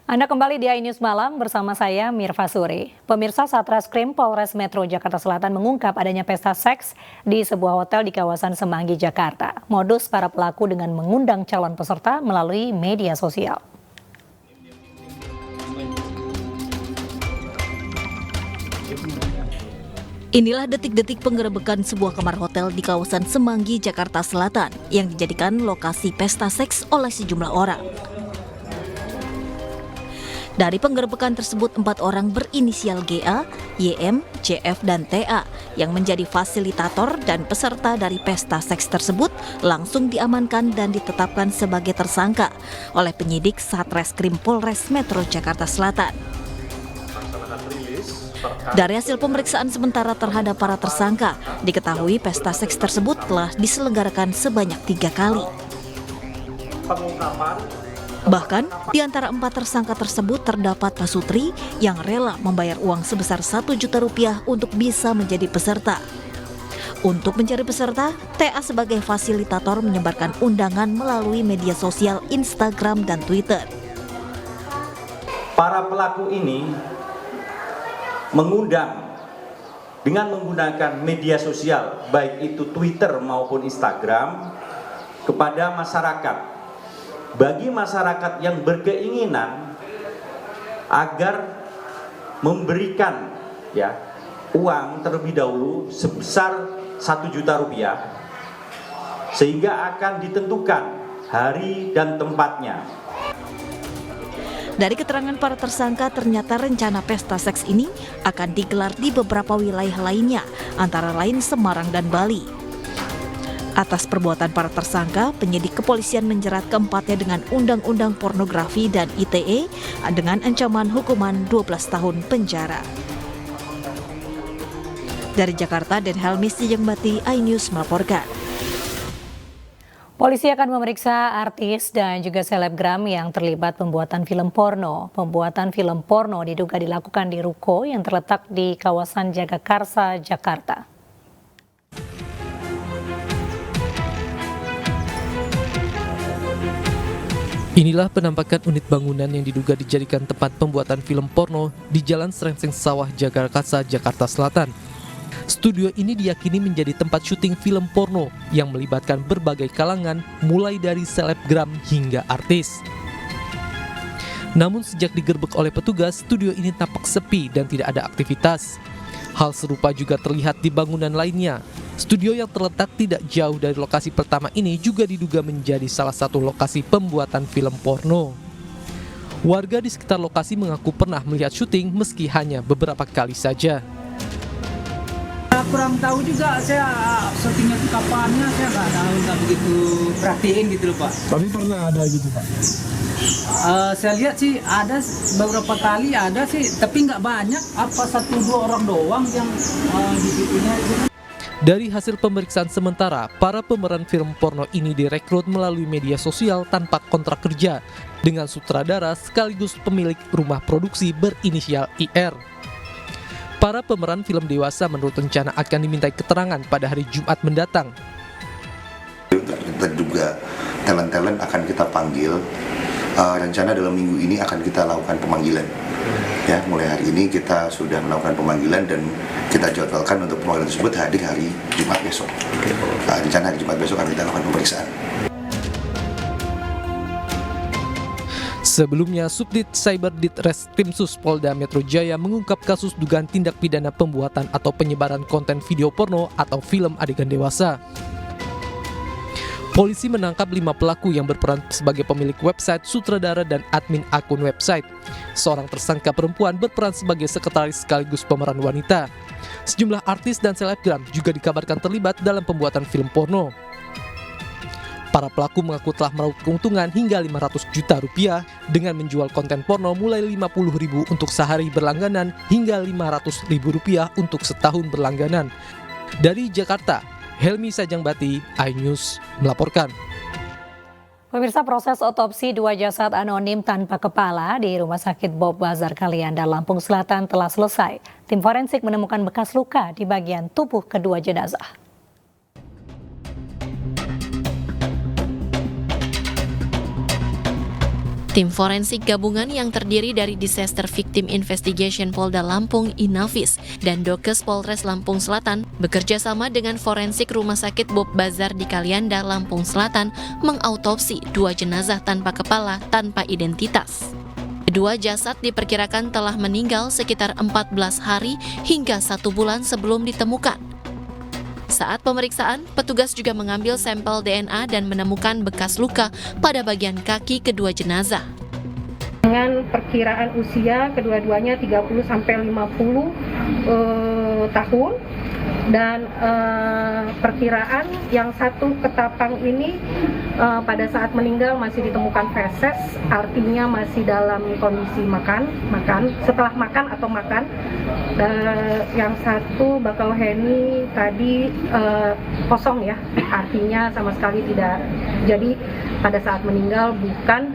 Anda kembali di iNews Malam bersama saya Mirva Suri. Pemirsa, Satreskrim Polres Metro Jakarta Selatan mengungkap adanya pesta seks di sebuah hotel di kawasan Semanggi, Jakarta. Modus para pelaku dengan mengundang calon peserta melalui media sosial. Inilah detik-detik penggerebekan sebuah kamar hotel di kawasan Semanggi, Jakarta Selatan yang dijadikan lokasi pesta seks oleh sejumlah orang. Dari penggerebekan tersebut, 4 orang berinisial GA, YM, CF, dan TA yang menjadi fasilitator dan peserta dari pesta seks tersebut langsung diamankan dan ditetapkan sebagai tersangka oleh penyidik Satreskrim Polres Metro Jakarta Selatan. Dari hasil pemeriksaan sementara terhadap para tersangka, diketahui pesta seks tersebut telah diselenggarakan sebanyak 3 kali. Bahkan, di antara 4 tersangka tersebut terdapat Pak Sutri yang rela membayar uang sebesar Rp1 juta untuk bisa menjadi peserta. Untuk mencari peserta, TA sebagai fasilitator menyebarkan undangan melalui media sosial Instagram dan Twitter. Para pelaku ini mengundang dengan menggunakan media sosial, baik itu Twitter maupun Instagram, kepada masyarakat. Bagi masyarakat yang berkeinginan agar memberikan uang terlebih dahulu sebesar Rp1 juta, sehingga akan ditentukan hari dan tempatnya. Dari keterangan para tersangka, ternyata rencana pesta seks ini akan digelar di beberapa wilayah lainnya, antara lain Semarang dan Bali. Atas perbuatan para tersangka, penyidik kepolisian menjerat keempatnya dengan Undang-Undang Pornografi dan ITE dengan ancaman hukuman 12 tahun penjara. Dari Jakarta, Den Helmi Sijangbati, iNews melaporkan. Polisi akan memeriksa artis dan juga selebgram yang terlibat pembuatan film porno. Pembuatan film porno diduga dilakukan di ruko yang terletak di kawasan Jagakarsa, Jakarta. Inilah penampakan unit bangunan yang diduga dijadikan tempat pembuatan film porno di Jalan Serengseng Sawah, Jagakarsa, Jakarta Selatan. Studio ini diyakini menjadi tempat syuting film porno yang melibatkan berbagai kalangan, mulai dari selebgram hingga artis. Namun sejak digerebek oleh petugas, studio ini tampak sepi dan tidak ada aktivitas. Hal serupa juga terlihat di bangunan lainnya. Studio yang terletak tidak jauh dari lokasi pertama ini juga diduga menjadi salah satu lokasi pembuatan film porno. Warga di sekitar lokasi mengaku pernah melihat syuting meski hanya beberapa kali saja. Kurang tahu juga, saya syutingnya itu kapannya, saya nggak begitu perhatiin gitu loh Pak. Tapi pernah ada gitu Pak? Saya lihat sih ada beberapa kali ada sih, tapi nggak banyak, apa 1-2 orang doang yang di situnya itu. Dari hasil pemeriksaan sementara, para pemeran film porno ini direkrut melalui media sosial tanpa kontrak kerja dengan sutradara sekaligus pemilik rumah produksi berinisial IR. Para pemeran film dewasa menurut rencana akan dimintai keterangan pada hari Jumat mendatang. Kita juga talent-talent akan kita panggil. Rencana dalam minggu ini akan kita lakukan pemanggilan. Ya, mulai hari ini kita sudah melakukan pemanggilan dan kita jadwalkan untuk pemanggilan tersebut hadir hari Jumat besok. Rencana hari Jumat besok akan kita lakukan pemeriksaan. Sebelumnya, Subdit Cyber Ditreskrimsus Polda Metro Jaya mengungkap kasus dugaan tindak pidana pembuatan atau penyebaran konten video porno atau film adegan dewasa. Polisi menangkap 5 pelaku yang berperan sebagai pemilik website, sutradara, dan admin akun website. Seorang tersangka perempuan berperan sebagai sekretaris sekaligus pemeran wanita. Sejumlah artis dan selebgram juga dikabarkan terlibat dalam pembuatan film porno. Para pelaku mengaku telah meraup keuntungan hingga Rp500 juta dengan menjual konten porno mulai Rp50.000 untuk sehari berlangganan hingga Rp500.000 untuk setahun berlangganan. Dari Jakarta, Helmi Sajangbati, iNews melaporkan. Pemirsa, proses otopsi 2 jasad anonim tanpa kepala di Rumah Sakit Bob Bazar Kalianda, Lampung Selatan telah selesai. Tim forensik menemukan bekas luka di bagian tubuh kedua jenazah. Tim forensik gabungan yang terdiri dari Disaster Victim Investigation Polda Lampung Inavis dan Dokes Polres Lampung Selatan bekerja sama dengan forensik Rumah Sakit Bob Bazar di Kalianda, Lampung Selatan mengautopsi 2 jenazah tanpa kepala tanpa identitas. Kedua jasad diperkirakan telah meninggal sekitar 14 hari hingga 1 bulan sebelum ditemukan. Saat pemeriksaan, petugas juga mengambil sampel DNA dan menemukan bekas luka pada bagian kaki kedua jenazah. Dengan perkiraan usia kedua-duanya 30 sampai 50 tahun dan perkiraan yang satu ketapang ini pada saat meninggal masih ditemukan feses, artinya masih dalam kondisi makan setelah makan atau makan. Yang satu bakal heni tadi kosong ya, artinya sama sekali tidak. Jadi pada saat meninggal bukan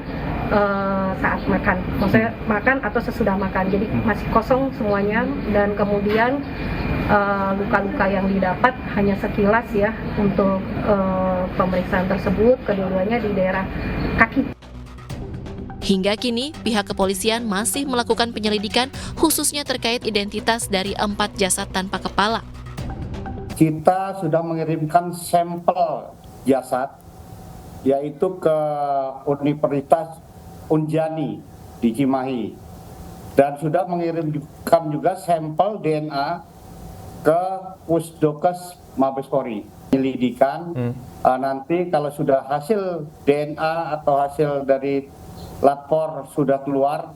saat makan, maksudnya makan atau sesudah makan, jadi masih kosong semuanya. Dan kemudian luka-luka yang didapat hanya sekilas ya untuk pemeriksaan tersebut, kedua-duanya di daerah kaki. Hingga kini, pihak kepolisian masih melakukan penyelidikan khususnya terkait identitas dari 4 jasad tanpa kepala. Kita sudah mengirimkan sampel jasad yaitu ke Universitas Unjani di Cimahi dan sudah mengirimkan juga sampel DNA ke Pusdokes Mabes Polri. Penyelidikan nanti kalau sudah hasil DNA atau hasil dari lapor sudah keluar,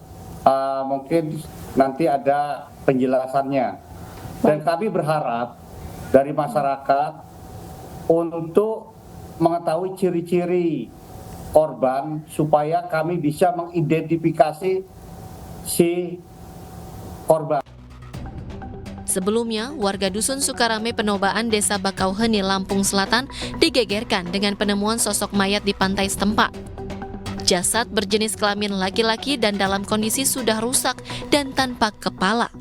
mungkin nanti ada penjelasannya. Dan kami berharap dari masyarakat untuk mengetahui ciri-ciri korban supaya kami bisa mengidentifikasi si korban. Sebelumnya, warga Dusun Sukarame Penobaan Desa Bakauheni, Lampung Selatan digegerkan dengan penemuan sosok mayat di pantai setempat. Jasad berjenis kelamin laki-laki dan dalam kondisi sudah rusak dan tanpa kepala.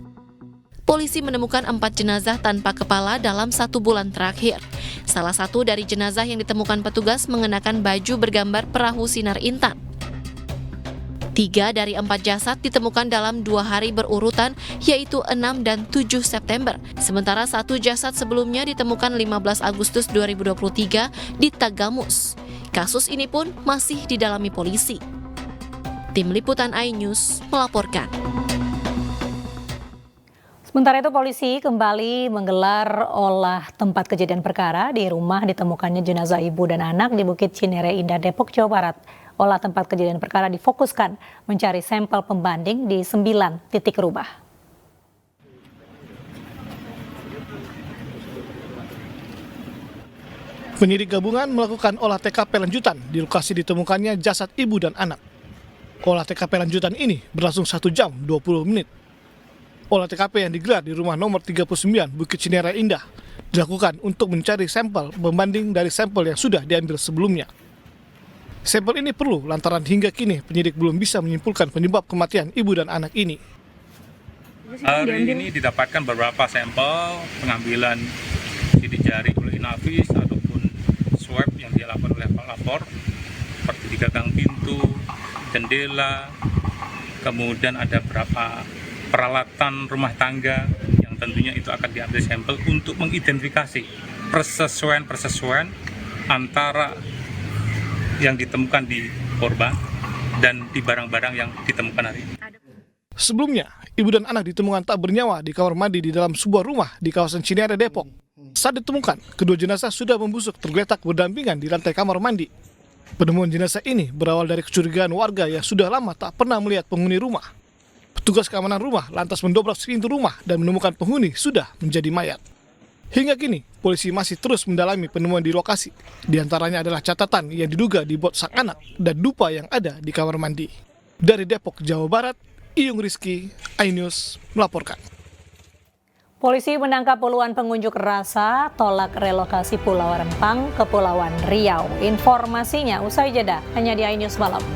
Polisi menemukan 4 jenazah tanpa kepala dalam 1 bulan terakhir. Salah satu dari jenazah yang ditemukan petugas mengenakan baju bergambar perahu sinar intan. 3 dari 4 jasad ditemukan dalam 2 hari berurutan, yaitu 6 dan 7 September. Sementara 1 jasad sebelumnya ditemukan 15 Agustus 2023 di Tagamus. Kasus ini pun masih didalami polisi. Tim Liputan iNews melaporkan. Sementara itu polisi kembali menggelar olah tempat kejadian perkara di rumah ditemukannya jenazah ibu dan anak di Bukit Cinere Indah, Depok, Jawa Barat. Olah tempat kejadian perkara difokuskan mencari sampel pembanding di 9 titik rumah. Penyidik gabungan melakukan olah TKP lanjutan di lokasi ditemukannya jasad ibu dan anak. Olah TKP lanjutan ini berlangsung 1 jam 20 menit. Olah TKP yang digelar di rumah nomor 39 Bukit Cinere Indah dilakukan untuk mencari sampel pembanding dari sampel yang sudah diambil sebelumnya. Sampel ini perlu lantaran hingga kini penyidik belum bisa menyimpulkan penyebab kematian ibu dan anak ini. Hari ini didapatkan beberapa sampel pengambilan sidik jari oleh Inavis ataupun swab yang dilakukan oleh pelapor seperti di gagang pintu, jendela, kemudian ada beberapa peralatan rumah tangga yang tentunya itu akan diambil sampel untuk mengidentifikasi persesuaian antara yang ditemukan di korban dan di barang-barang yang ditemukan hari ini. Sebelumnya, ibu dan anak ditemukan tak bernyawa di kamar mandi di dalam sebuah rumah di kawasan Cinere, Depok. Saat ditemukan, kedua jenazah sudah membusuk tergeletak berdampingan di lantai kamar mandi. Penemuan jenazah ini berawal dari kecurigaan warga yang sudah lama tak pernah melihat penghuni rumah. Petugas keamanan rumah lantas mendobrak pintu rumah dan menemukan penghuni sudah menjadi mayat. Hingga kini, polisi masih terus mendalami penemuan di lokasi. Di antaranya adalah catatan yang diduga dibuat sang anak dan dupa yang ada di kamar mandi. Dari Depok, Jawa Barat, Iyung Rizky, iNews melaporkan. Polisi menangkap puluhan pengunjuk rasa tolak relokasi Pulau Rempang ke Kepulauan Riau. Informasinya usai jeda hanya di iNews Malam.